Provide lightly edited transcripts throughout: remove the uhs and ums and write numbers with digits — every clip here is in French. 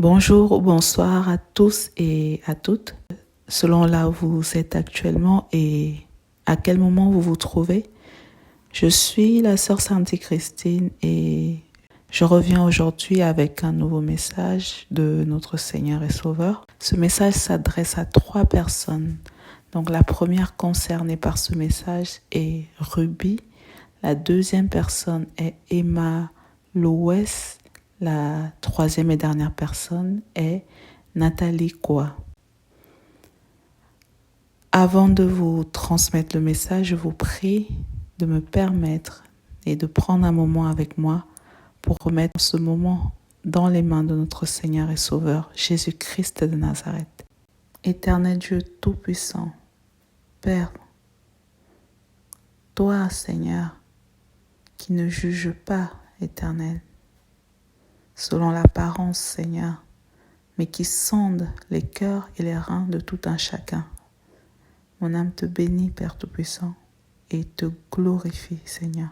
Bonjour ou bonsoir à tous et à toutes, selon là où vous êtes actuellement et à quel moment vous vous trouvez. Je suis la sœur Sandy Christine et je reviens aujourd'hui avec un nouveau message de notre Seigneur et Sauveur. Ce message s'adresse à 3 personnes. Donc la première concernée par ce message est Ruby. La deuxième personne est Emma Loès. La troisième et dernière personne est Nathalie Kwa. Avant de vous transmettre le message, je vous prie de me permettre et de prendre un moment avec moi pour remettre ce moment dans les mains de notre Seigneur et Sauveur, Jésus-Christ de Nazareth. Éternel Dieu Tout-Puissant, Père, toi, Seigneur, qui ne juges pas, Éternel, selon l'apparence, Seigneur, mais qui sonde les cœurs et les reins de tout un chacun. Mon âme te bénit, Père Tout-Puissant, et te glorifie, Seigneur.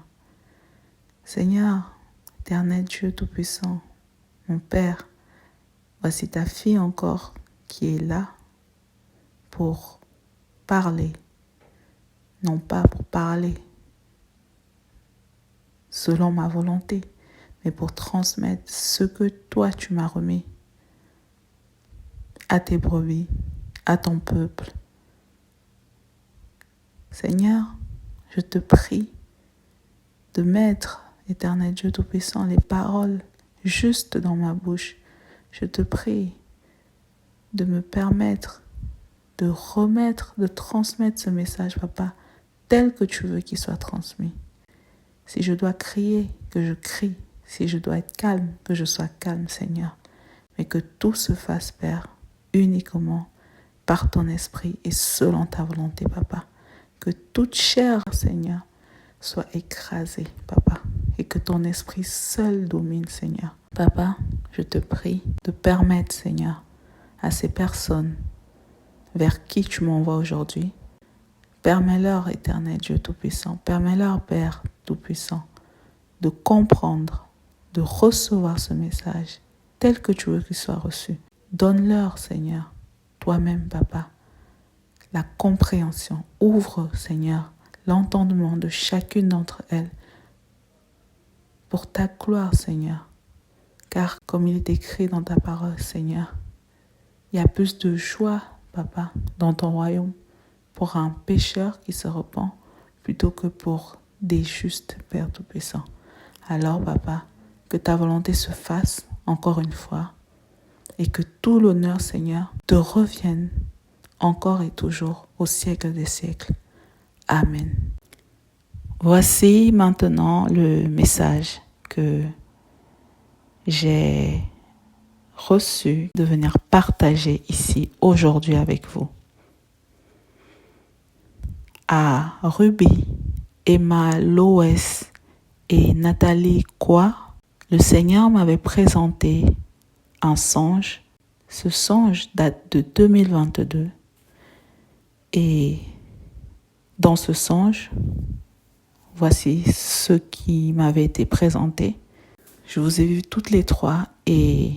Seigneur, éternel Dieu Tout-Puissant, mon Père, voici ta fille encore qui est là pour parler, non pas pour parler selon ma volonté, mais pour transmettre ce que toi tu m'as remis à tes brebis, à ton peuple. Seigneur, je te prie de mettre, éternel Dieu Tout-Puissant, les paroles justes dans ma bouche. Je te prie de me permettre de remettre, de transmettre ce message, Papa, tel que tu veux qu'il soit transmis. Si je dois crier, que je crie. Si je dois être calme, que je sois calme, Seigneur. Mais que tout se fasse, Père, uniquement par ton esprit et selon ta volonté, Papa. Que toute chair, Seigneur, soit écrasée, Papa. Et que ton esprit seul domine, Seigneur. Papa, je te prie de permettre, Seigneur, à ces personnes vers qui tu m'envoies aujourd'hui, permets-leur, éternel Dieu Tout-Puissant, permets-leur, Père Tout-Puissant, de comprendre, de recevoir ce message tel que tu veux qu'il soit reçu. Donne-leur, Seigneur, toi-même, Papa, la compréhension. Ouvre, Seigneur, l'entendement de chacune d'entre elles pour ta gloire, Seigneur. Car, comme il est écrit dans ta parole, Seigneur, il y a plus de joie, Papa, dans ton royaume pour un pécheur qui se repent plutôt que pour des justes, Père Tout-Puissant. Alors, Papa, que ta volonté se fasse encore une fois et que tout l'honneur, Seigneur, te revienne encore et toujours au siècle des siècles. Amen. Voici maintenant le message que j'ai reçu de venir partager ici aujourd'hui avec vous. À Ruby, Emma Loès et Nathalie Kwa, le Seigneur m'avait présenté un songe. Ce songe date de 2022. Et dans ce songe, voici ce qui m'avait été présenté. Je vous ai vu toutes les 3 et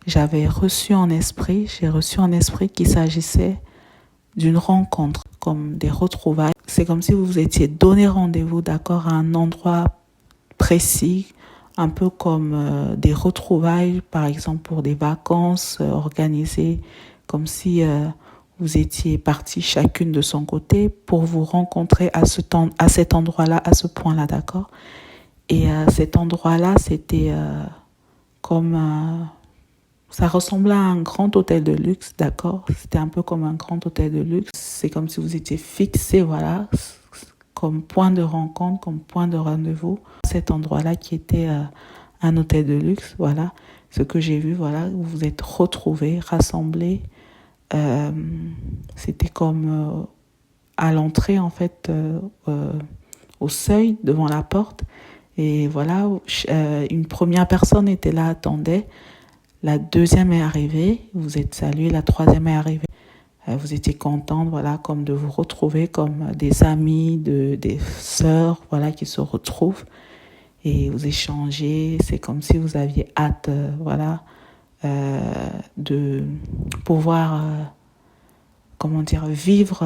j'ai reçu en esprit qu'il s'agissait d'une rencontre, comme des retrouvailles. C'est comme si vous vous étiez donné rendez-vous, d'accord, à un endroit précis, un peu comme des retrouvailles, par exemple pour des vacances organisées, comme si vous étiez partis chacune de son côté pour vous rencontrer à cet endroit-là, à ce point-là, d'accord. Et à cet endroit-là, c'était comme... ça ressemblait à un grand hôtel de luxe, d'accord. C'était un peu comme un grand hôtel de luxe. C'est comme si vous étiez fixés, voilà, comme point de rencontre, comme point de rendez-vous. Cet endroit-là qui était un hôtel de luxe, voilà. Ce que j'ai vu, voilà, vous vous êtes retrouvés, rassemblés. C'était comme à l'entrée, en fait, au seuil, devant la porte. Et voilà, une première personne était là, attendait. La deuxième est arrivée, vous êtes salués, la troisième est arrivée. Vous étiez contente, voilà, comme de vous retrouver comme des amis, des sœurs, voilà, qui se retrouvent et vous échangez. C'est comme si vous aviez hâte, voilà, de pouvoir, vivre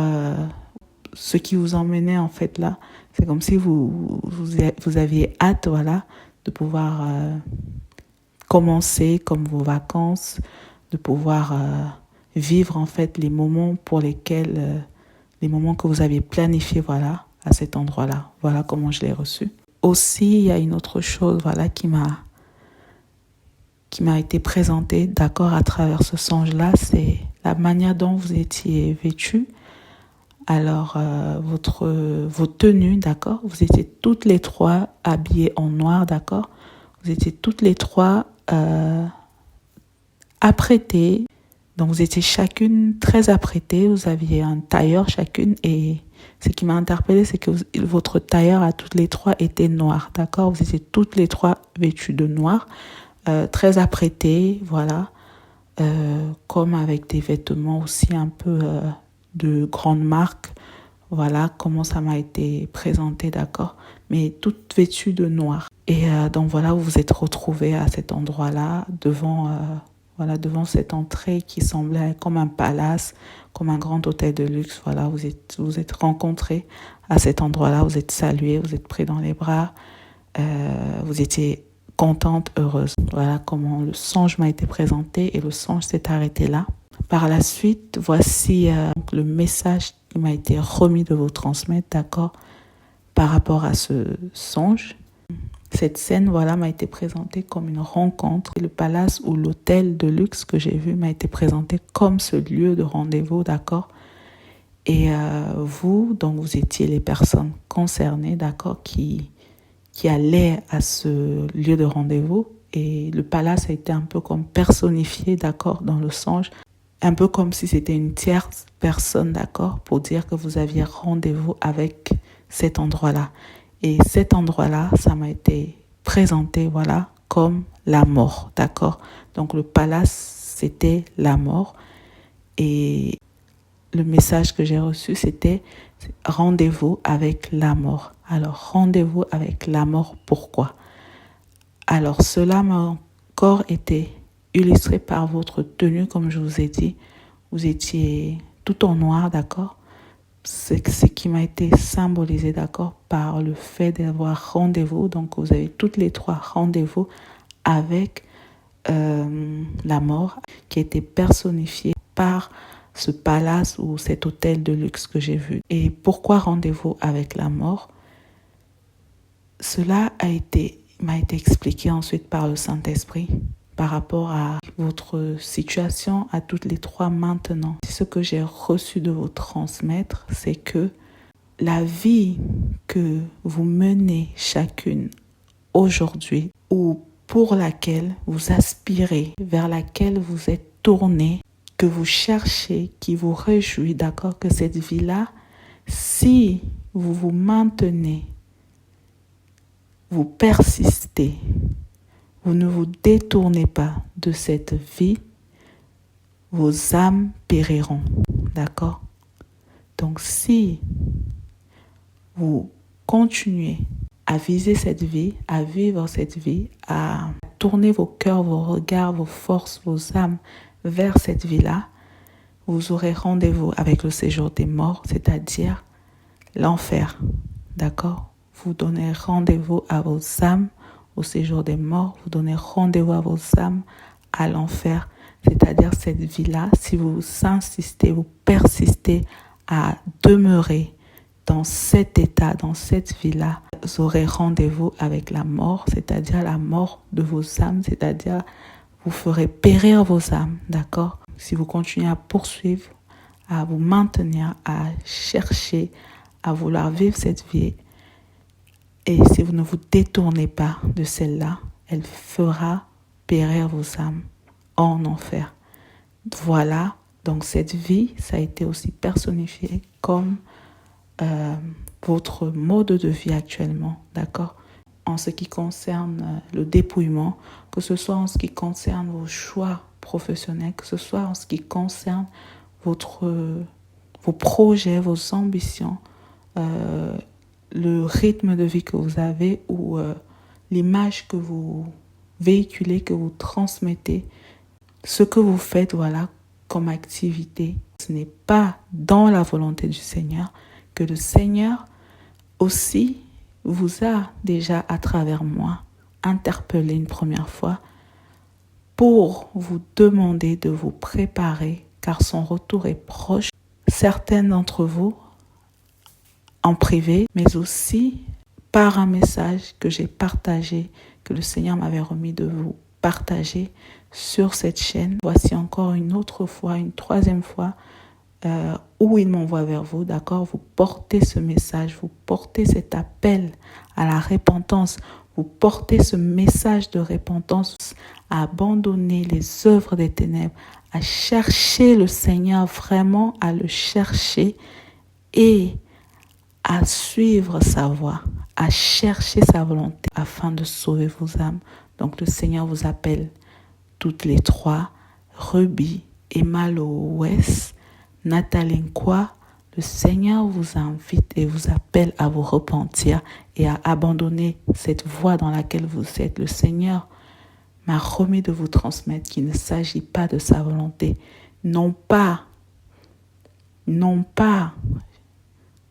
ce qui vous emmenait en fait là. C'est comme si vous aviez hâte, voilà, de pouvoir commencer comme vos vacances, de pouvoir vivre en fait les moments pour lesquels, les moments que vous aviez planifiés, voilà, à cet endroit-là. Voilà comment je l'ai reçu. Aussi, il y a une autre chose, voilà, qui m'a été présentée, d'accord, à travers ce songe-là, c'est la manière dont vous étiez vêtus. Alors, vos tenues, d'accord, vous étiez toutes les trois habillées en noir, d'accord, vous étiez toutes les trois apprêtées. Donc, vous étiez chacune très apprêtée, vous aviez un tailleur chacune et ce qui m'a interpellée, c'est que votre tailleur à toutes les trois était noir, d'accord? Vous étiez toutes les trois vêtues de noir, très apprêtées, voilà, comme avec des vêtements aussi un peu de grande marque, voilà comment ça m'a été présenté, d'accord? Mais toutes vêtues de noir. Et donc voilà, vous vous êtes retrouvés à cet endroit-là, devant cette entrée qui semblait comme un palace, comme un grand hôtel de luxe. Voilà, vous êtes rencontrés à cet endroit-là, vous êtes salués, vous êtes pris dans les bras, vous étiez contente, heureuse. Voilà comment le songe m'a été présenté et le songe s'est arrêté là. Par la suite, voici le message qui m'a été remis de vous transmettre, d'accord, par rapport à ce songe. Cette scène, voilà, m'a été présentée comme une rencontre. Le palace ou l'hôtel de luxe que j'ai vu m'a été présenté comme ce lieu de rendez-vous, d'accord. Et vous, donc vous étiez les personnes concernées, d'accord, qui allaient à ce lieu de rendez-vous. Et le palace a été un peu comme personnifié, d'accord, dans le songe. Un peu comme si c'était une tierce personne, d'accord, pour dire que vous aviez rendez-vous avec cet endroit-là. Et cet endroit-là, ça m'a été présenté, voilà, comme la mort, d'accord. Donc le palace, c'était la mort. Et le message que j'ai reçu, c'était rendez-vous avec la mort. Alors, rendez-vous avec la mort, pourquoi? Alors, cela m'a encore été illustré par votre tenue, comme je vous ai dit. Vous étiez tout en noir, d'accord? C'est ce qui m'a été symbolisé, d'accord, par le fait d'avoir rendez-vous. Donc, vous avez toutes les trois rendez-vous avec la mort qui a été personnifiée par ce palace ou cet hôtel de luxe que j'ai vu. Et pourquoi rendez-vous avec la mort? Cela m'a été expliqué ensuite par le Saint-Esprit par rapport à votre situation à toutes les trois maintenant. Ce que j'ai reçu de vous transmettre, c'est que la vie que vous menez chacune aujourd'hui ou pour laquelle vous aspirez, vers laquelle vous êtes tourné, que vous cherchez, qui vous réjouit, d'accord, que cette vie-là, si vous vous maintenez, vous persistez, vous ne vous détournez pas de cette vie, vos âmes périront, d'accord? Donc si vous continuez à viser cette vie, à vivre cette vie, à tourner vos cœurs, vos regards, vos forces, vos âmes vers cette vie-là, vous aurez rendez-vous avec le séjour des morts, c'est-à-dire l'enfer, d'accord? Vous donnez rendez-vous à vos âmes au séjour des morts, vous donnez rendez-vous à vos âmes à l'enfer, c'est-à-dire cette vie-là, si vous insistez, vous persistez à demeurer dans cet état, dans cette vie-là, vous aurez rendez-vous avec la mort, c'est-à-dire la mort de vos âmes, c'est-à-dire vous ferez périr vos âmes, d'accord? Si vous continuez à poursuivre, à vous maintenir, à chercher, à vouloir vivre cette vie, et si vous ne vous détournez pas de celle-là, elle fera périr vos âmes en enfer. Voilà, donc cette vie, ça a été aussi personnifié comme votre mode de vie actuellement, d'accord? En ce qui concerne le dépouillement, que ce soit en ce qui concerne vos choix professionnels, que ce soit en ce qui concerne vos projets, vos ambitions, le rythme de vie que vous avez ou l'image que vous véhiculez, que vous transmettez ce que vous faites, voilà, comme activité, ce n'est pas dans la volonté du Seigneur, que le Seigneur aussi vous a déjà, à travers moi, interpellé une première fois pour vous demander de vous préparer, car son retour est proche. Certains d'entre vous, en privé, mais aussi par un message que j'ai partagé, que le Seigneur m'avait remis de vous partager sur cette chaîne. Voici encore une autre fois, une troisième fois, où il m'envoie vers vous, d'accord? Vous portez ce message, vous portez cet appel à la repentance, vous portez ce message de repentance, à abandonner les œuvres des ténèbres, à chercher le Seigneur, vraiment à le chercher et à suivre sa voie, à chercher sa volonté afin de sauver vos âmes. Donc le Seigneur vous appelle toutes les trois, Ruby, Emma West, Nathalie Nkwa. Le Seigneur vous invite et vous appelle à vous repentir et à abandonner cette voie dans laquelle vous êtes. Le Seigneur m'a remis de vous transmettre qu'il ne s'agit pas de sa volonté, non pas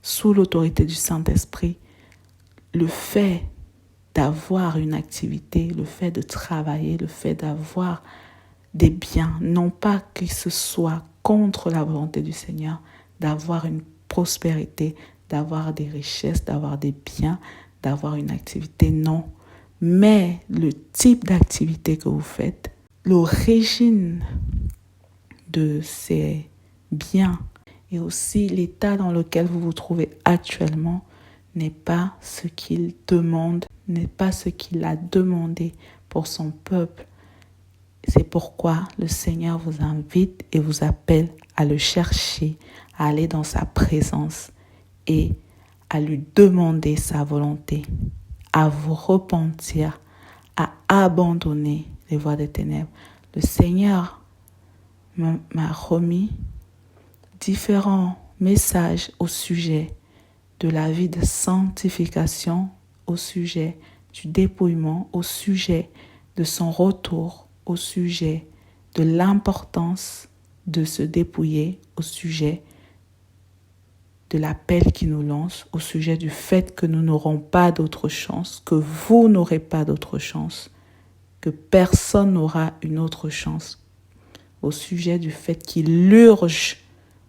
sous l'autorité du Saint-Esprit, le fait d'avoir une activité, le fait de travailler, le fait d'avoir des biens, non pas que ce soit contre la volonté du Seigneur, d'avoir une prospérité, d'avoir des richesses, d'avoir des biens, d'avoir une activité, non. Mais le type d'activité que vous faites, l'origine de ces biens et aussi l'état dans lequel vous vous trouvez actuellement n'est pas ce qu'il demande, n'est pas ce qu'il a demandé pour son peuple. C'est pourquoi le Seigneur vous invite et vous appelle à le chercher, à aller dans sa présence et à lui demander sa volonté, à vous repentir, à abandonner les voies des ténèbres. Le Seigneur m'a remis différents messages au sujet de la vie de sanctification, au sujet du dépouillement, au sujet de son retour, au sujet de l'importance de se dépouiller, au sujet de l'appel qui nous lance, au sujet du fait que nous n'aurons pas d'autre chance, que vous n'aurez pas d'autre chance, que personne n'aura une autre chance, au sujet du fait qu'il urge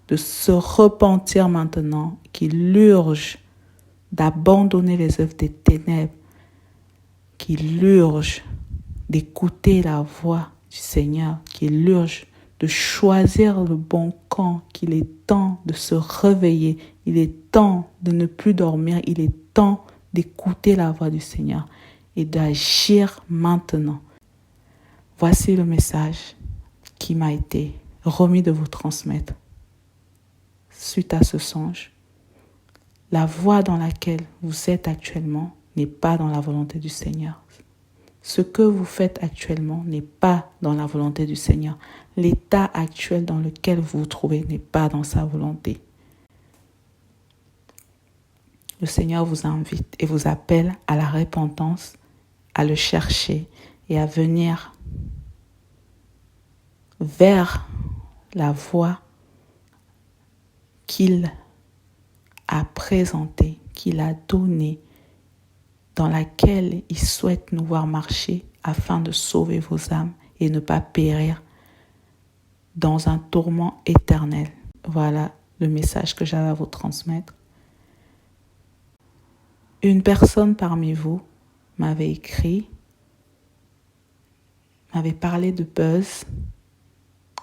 de se repentir maintenant, qu'il urge d'abandonner les œuvres des ténèbres, qu'il urge d'écouter la voix du Seigneur, qu'il urge de choisir le bon camp, qu'il est temps de se réveiller, il est temps de ne plus dormir, il est temps d'écouter la voix du Seigneur et d'agir maintenant. Voici le message qui m'a été remis de vous transmettre. Suite à ce songe, la voie dans laquelle vous êtes actuellement n'est pas dans la volonté du Seigneur. Ce que vous faites actuellement n'est pas dans la volonté du Seigneur. L'état actuel dans lequel vous vous trouvez n'est pas dans sa volonté. Le Seigneur vous invite et vous appelle à la repentance, à le chercher et à venir vers la voie qu'il a présentée, qu'il a donnée, dans laquelle il souhaite nous voir marcher afin de sauver vos âmes et ne pas périr dans un tourment éternel. Voilà le message que j'avais à vous transmettre. Une personne parmi vous m'avait écrit, m'avait parlé de buzz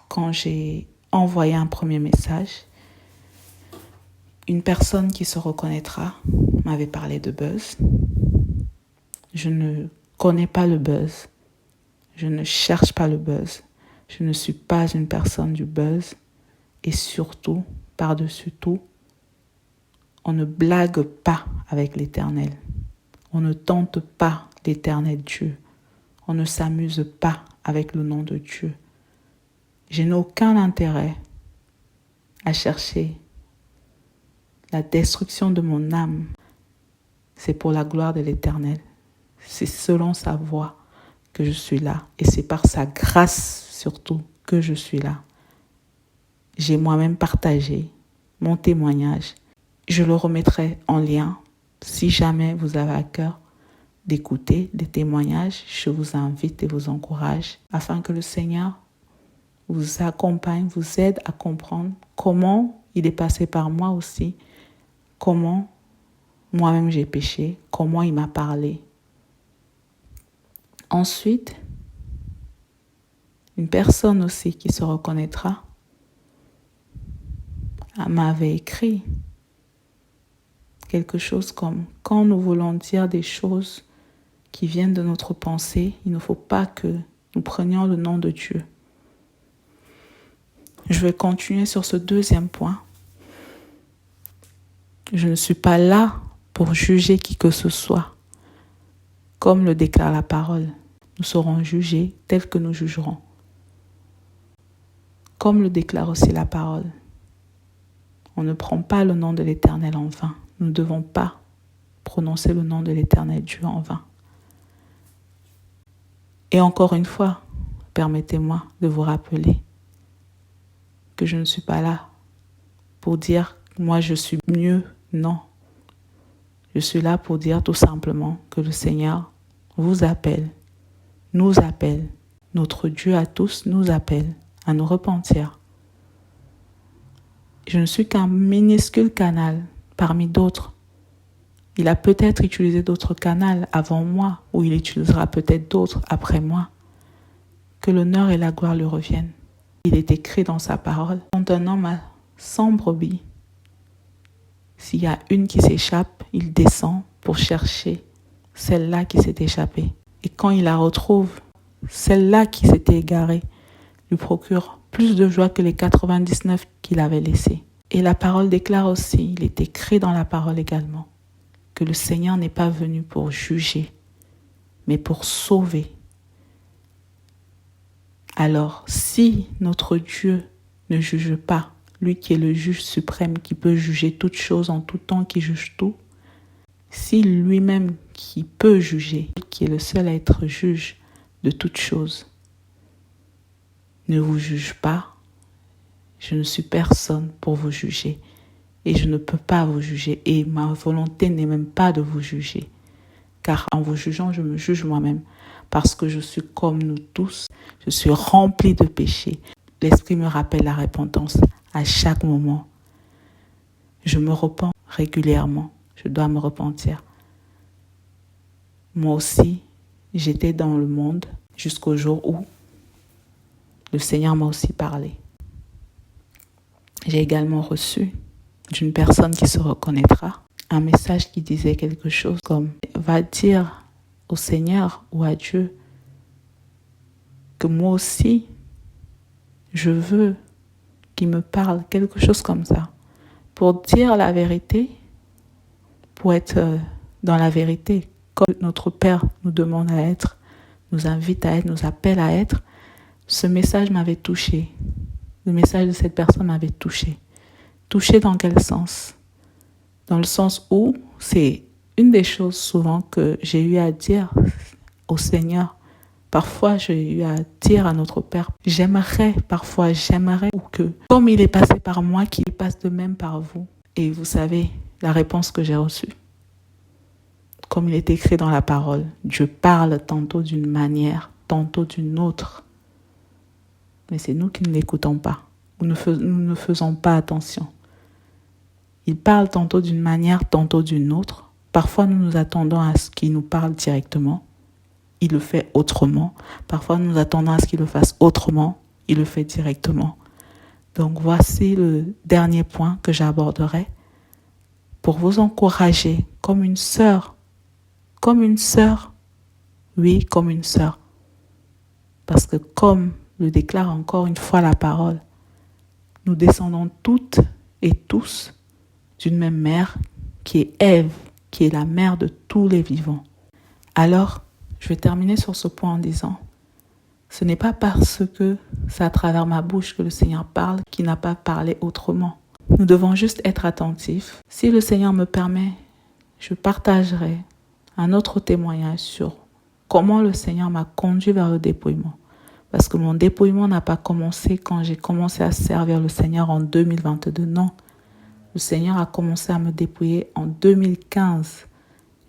quand j'ai envoyé un premier message. Une personne qui se reconnaîtra m'avait parlé de buzz. Je ne connais pas le buzz. Je ne cherche pas le buzz. Je ne suis pas une personne du buzz. Et surtout, par-dessus tout, on ne blague pas avec l'Éternel. On ne tente pas l'Éternel Dieu. On ne s'amuse pas avec le nom de Dieu. Je n'ai aucun intérêt à chercher la destruction de mon âme. C'est pour la gloire de l'Éternel. C'est selon sa voie que je suis là. Et c'est par sa grâce surtout que je suis là. J'ai moi-même partagé mon témoignage. Je le remettrai en lien si jamais vous avez à cœur d'écouter des témoignages. Je vous invite et vous encourage afin que le Seigneur vous accompagne, vous aide à comprendre comment il est passé par moi aussi, comment moi-même j'ai péché, comment il m'a parlé. Ensuite, une personne aussi qui se reconnaîtra m'avait écrit quelque chose comme « Quand nous voulons dire des choses qui viennent de notre pensée, il ne faut pas que nous prenions le nom de Dieu. » Je vais continuer sur ce deuxième point. Je ne suis pas là pour juger qui que ce soit. Comme le déclare la parole, nous serons jugés tels que nous jugerons. Comme le déclare aussi la parole, on ne prend pas le nom de l'Éternel en vain. Nous ne devons pas prononcer le nom de l'Éternel Dieu en vain. Et encore une fois, permettez-moi de vous rappeler que je ne suis pas là pour dire « moi je suis mieux ». Non. Je suis là pour dire tout simplement que le Seigneur vous appelle, nous appelle, notre Dieu à tous nous appelle à nous repentir. Je ne suis qu'un minuscule canal parmi d'autres. Il a peut-être utilisé d'autres canaux avant moi, ou il utilisera peut-être d'autres après moi. Que l'honneur et la gloire lui reviennent. Il est écrit dans sa parole, quand un homme a 100 brebis, s'il y a une qui s'échappe, il descend pour chercher celle-là qui s'est échappée. Et quand il la retrouve, celle-là qui s'était égarée lui procure plus de joie que les 99 qu'il avait laissés. Et la parole déclare aussi, il est écrit dans la parole également, que le Seigneur n'est pas venu pour juger, mais pour sauver. Alors, si notre Dieu ne juge pas, lui qui est le juge suprême, qui peut juger toutes choses en tout temps, qui juge tout, si lui-même qui peut juger, qui est le seul à être juge de toutes choses, ne vous juge pas, je ne suis personne pour vous juger. Et je ne peux pas vous juger. Et ma volonté n'est même pas de vous juger. Car en vous jugeant, je me juge moi-même. Parce que je suis comme nous tous. Je suis rempli de péchés. L'Esprit me rappelle la repentance à chaque moment. Je me repens régulièrement. Je dois me repentir. Moi aussi, j'étais dans le monde jusqu'au jour où le Seigneur m'a aussi parlé. J'ai également reçu d'une personne qui se reconnaîtra un message qui disait quelque chose comme « Va dire au Seigneur ou à Dieu que moi aussi, je veux qu'il me parle, quelque chose comme ça. Pour dire la vérité, pour être dans la vérité, comme notre Père nous demande à être, nous invite à être, nous appelle à être, ce message m'avait touché. Le message de cette personne m'avait touché. Touché dans quel sens? Dans le sens où c'est une des choses souvent que j'ai eu à dire au Seigneur. Parfois, j'ai eu à dire à notre Père, j'aimerais que, comme il est passé par moi, qu'il passe de même par vous. Et vous savez, la réponse que j'ai reçue. Comme il est écrit dans la parole, Dieu parle tantôt d'une manière, tantôt d'une autre. Mais c'est nous qui ne l'écoutons pas. Nous ne faisons pas attention. Il parle tantôt d'une manière, tantôt d'une autre. Parfois, nous nous attendons à ce qu'il nous parle directement. Il le fait autrement. Parfois, nous nous attendons à ce qu'il le fasse autrement. Il le fait directement. Donc, voici le dernier point que j'aborderai pour vous encourager comme une sœur. Comme une sœur. Oui, comme une sœur. Parce que comme le déclare encore une fois la parole, nous descendons toutes et tous d'une même mère qui est Ève, qui est la mère de tous les vivants. Alors, je vais terminer sur ce point en disant, ce n'est pas parce que c'est à travers ma bouche que le Seigneur parle qu'il n'a pas parlé autrement. Nous devons juste être attentifs. Si le Seigneur me permet, je partagerai un autre témoignage sur comment le Seigneur m'a conduit vers le dépouillement. Parce que mon dépouillement n'a pas commencé quand j'ai commencé à servir le Seigneur en 2022. Non, le Seigneur a commencé à me dépouiller en 2015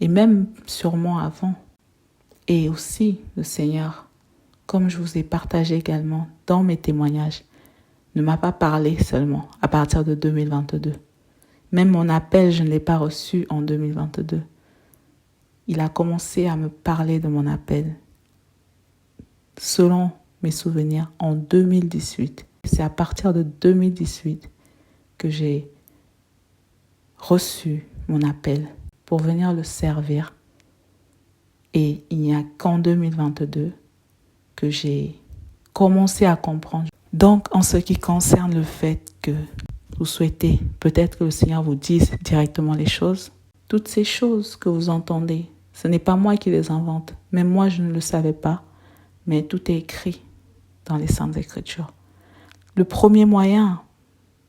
et même sûrement avant. Et aussi, le Seigneur, comme je vous ai partagé également dans mes témoignages, ne m'a pas parlé seulement à partir de 2022. Même mon appel, je ne l'ai pas reçu en 2022. Il a commencé à me parler de mon appel, selon mes souvenirs, en 2018. C'est à partir de 2018 que j'ai reçu mon appel pour venir le servir. Et il n'y a qu'en 2022 que j'ai commencé à comprendre. Donc, en ce qui concerne le fait que vous souhaitez peut-être que le Seigneur vous dise directement les choses, toutes ces choses que vous entendez, ce n'est pas moi qui les invente. Même moi, je ne le savais pas, mais tout est écrit dans les Saintes Écritures. Le premier moyen,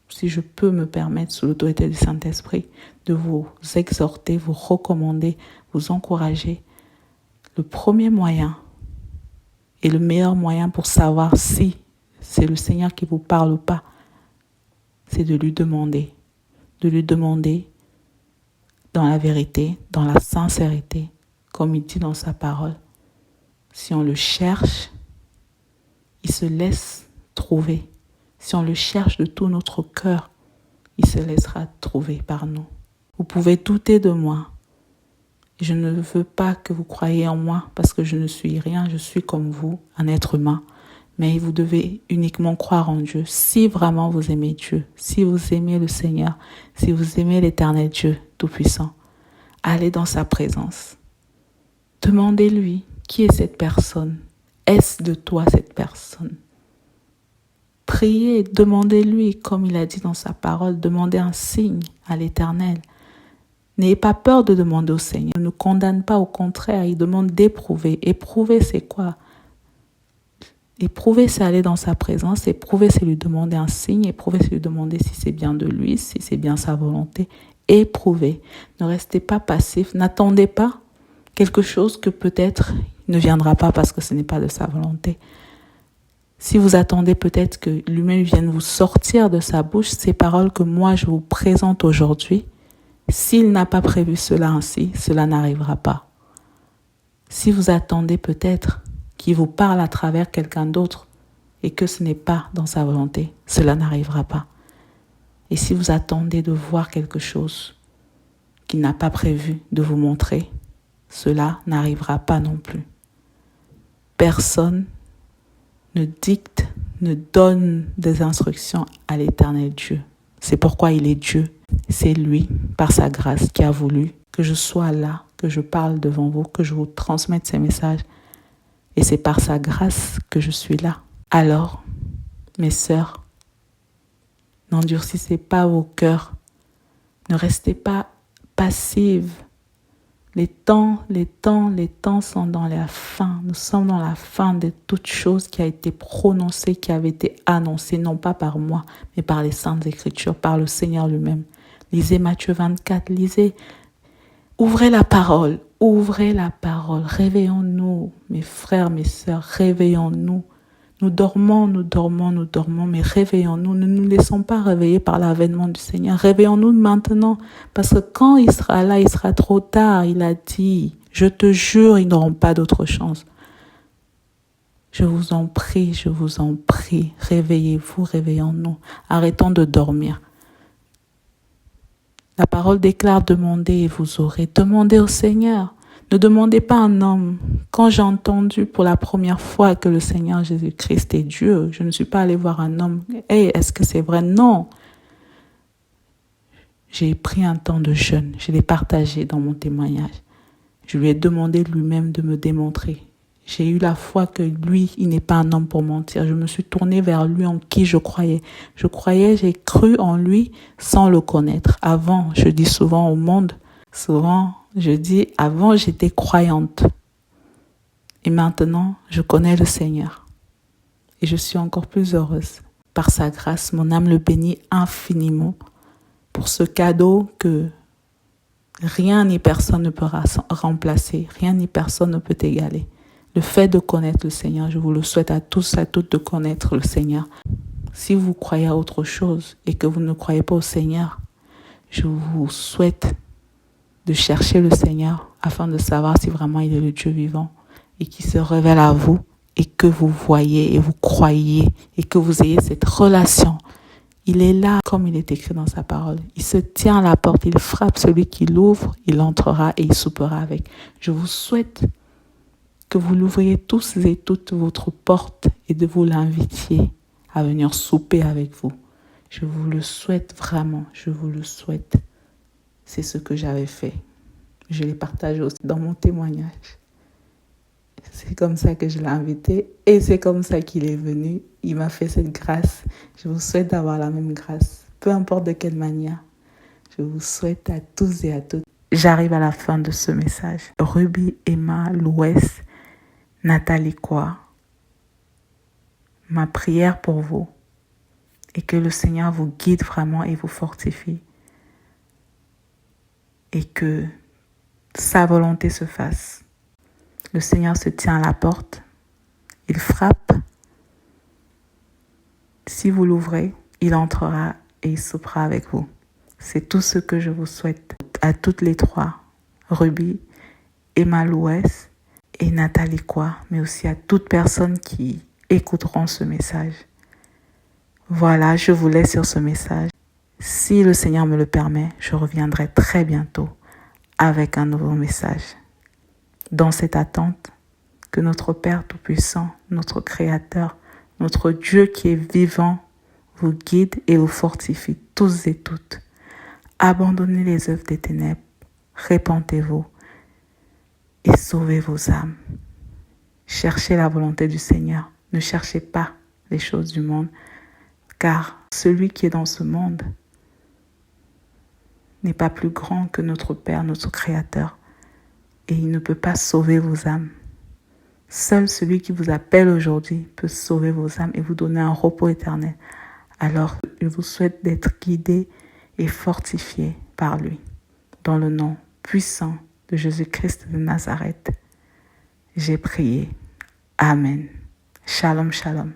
si je peux me permettre, sous l'autorité du Saint-Esprit, de vous exhorter, vous recommander, vous encourager, le premier moyen et le meilleur moyen pour savoir si c'est le Seigneur qui vous parle ou pas, c'est de lui demander dans la vérité, dans la sincérité, comme il dit dans sa parole. Si on le cherche, il se laisse trouver. Si on le cherche de tout notre cœur, il se laissera trouver par nous. Vous pouvez douter de moi. Je ne veux pas que vous croyiez en moi parce que je ne suis rien, je suis comme vous, un être humain. Mais vous devez uniquement croire en Dieu. Si vraiment vous aimez Dieu, si vous aimez le Seigneur, si vous aimez l'Éternel Dieu Tout-Puissant, allez dans sa présence. Demandez-lui, qui est cette personne? Est-ce de toi cette personne? Priez, demandez-lui, comme il a dit dans sa parole, demandez un signe à l'Éternel. N'ayez pas peur de demander au Seigneur. Il ne nous condamne pas, au contraire, il demande d'éprouver. Éprouver, c'est quoi? Éprouver, c'est aller dans sa présence. Éprouver, c'est lui demander un signe. Éprouver, c'est lui demander si c'est bien de lui, si c'est bien sa volonté. Éprouvez. Ne restez pas passif. N'attendez pas quelque chose que peut-être ne viendra pas parce que ce n'est pas de sa volonté. Si vous attendez peut-être que lui-même vienne vous sortir de sa bouche ces paroles que moi je vous présente aujourd'hui, s'il n'a pas prévu cela ainsi, cela n'arrivera pas. Si vous attendez peut-être qu'il vous parle à travers quelqu'un d'autre et que ce n'est pas dans sa volonté, cela n'arrivera pas. Et si vous attendez de voir quelque chose qu'il n'a pas prévu de vous montrer, cela n'arrivera pas non plus. Personne ne dicte, ne donne des instructions à l'Éternel Dieu. C'est pourquoi il est Dieu. C'est lui, par sa grâce, qui a voulu que je sois là, que je parle devant vous, que je vous transmette ces messages. Et c'est par sa grâce que je suis là. Alors, mes sœurs, n'endurcissez pas vos cœurs. Ne restez pas passives. Les temps sont dans la fin. Nous sommes dans la fin de toute chose qui a été prononcée, qui avait été annoncée, non pas par moi, mais par les Saintes Écritures, par le Seigneur lui-même. Lisez Matthieu 24, lisez. Ouvrez la parole, réveillons-nous, mes frères, mes sœurs, réveillons-nous. Nous dormons, mais réveillons-nous. Ne nous laissons pas réveiller par l'avènement du Seigneur. Réveillons-nous maintenant, parce que quand il sera là, il sera trop tard. Il a dit, je te jure, ils n'auront pas d'autre chance. Je vous en prie, réveillez-vous, réveillons-nous. Arrêtons de dormir. La parole déclare, demandez et vous aurez. Demandez au Seigneur. Ne demandez pas à un homme. Quand j'ai entendu pour la première fois que le Seigneur Jésus-Christ est Dieu, je ne suis pas allée voir un homme. Hey, est-ce que c'est vrai? Non. J'ai pris un temps de jeûne. Je l'ai partagé dans mon témoignage. Je lui ai demandé lui-même de me démontrer. J'ai eu la foi que lui, il n'est pas un homme pour mentir. Je me suis tournée vers lui en qui je croyais. J'ai cru en lui sans le connaître. Avant, je dis souvent au monde, avant j'étais croyante. Et maintenant, je connais le Seigneur. Et je suis encore plus heureuse. Par sa grâce, mon âme le bénit infiniment pour ce cadeau que rien ni personne ne peut remplacer. Rien ni personne ne peut égaler. Le fait de connaître le Seigneur, je vous le souhaite à tous, à toutes de connaître le Seigneur. Si vous croyez à autre chose et que vous ne croyez pas au Seigneur, je vous souhaite de chercher le Seigneur afin de savoir si vraiment il est le Dieu vivant et qu'il se révèle à vous et que vous voyez et vous croyez et que vous ayez cette relation. Il est là comme il est écrit dans sa parole. Il se tient à la porte, il frappe celui qui l'ouvre, il entrera et il soupera avec. Je vous souhaite que vous l'ouvriez tous et toutes votre porte et de vous l'invitiez à venir souper avec vous. Je vous le souhaite vraiment, je vous le souhaite. C'est ce que j'avais fait. Je l'ai partagé aussi dans mon témoignage. C'est comme ça que je l'ai invité et c'est comme ça qu'il est venu. Il m'a fait cette grâce. Je vous souhaite d'avoir la même grâce, peu importe de quelle manière. Je vous souhaite à tous et à toutes. J'arrive à la fin de ce message. Ruby, Emma, Louès, Nathalie Quoi, ma prière pour vous est que le Seigneur vous guide vraiment et vous fortifie et que sa volonté se fasse. Le Seigneur se tient à la porte, il frappe. Si vous l'ouvrez, il entrera et il soupera avec vous. C'est tout ce que je vous souhaite à toutes les trois, Ruby, Emma Louès et Nathalie Quoi, mais aussi à toutes personnes qui écouteront ce message. Voilà, je vous laisse sur ce message. Si le Seigneur me le permet, je reviendrai très bientôt avec un nouveau message. Dans cette attente, que notre Père Tout-Puissant, notre Créateur, notre Dieu qui est vivant, vous guide et vous fortifie tous et toutes. Abandonnez les œuvres des ténèbres, répentez-vous et sauvez vos âmes. Cherchez la volonté du Seigneur, ne cherchez pas les choses du monde, car celui qui est dans ce monde n'est pas plus grand que notre Père, notre Créateur, et il ne peut pas sauver vos âmes. Seul celui qui vous appelle aujourd'hui peut sauver vos âmes et vous donner un repos éternel. Alors, je vous souhaite d'être guidés et fortifiés par lui. Dans le nom puissant de Jésus-Christ de Nazareth, j'ai prié. Amen. Shalom, shalom.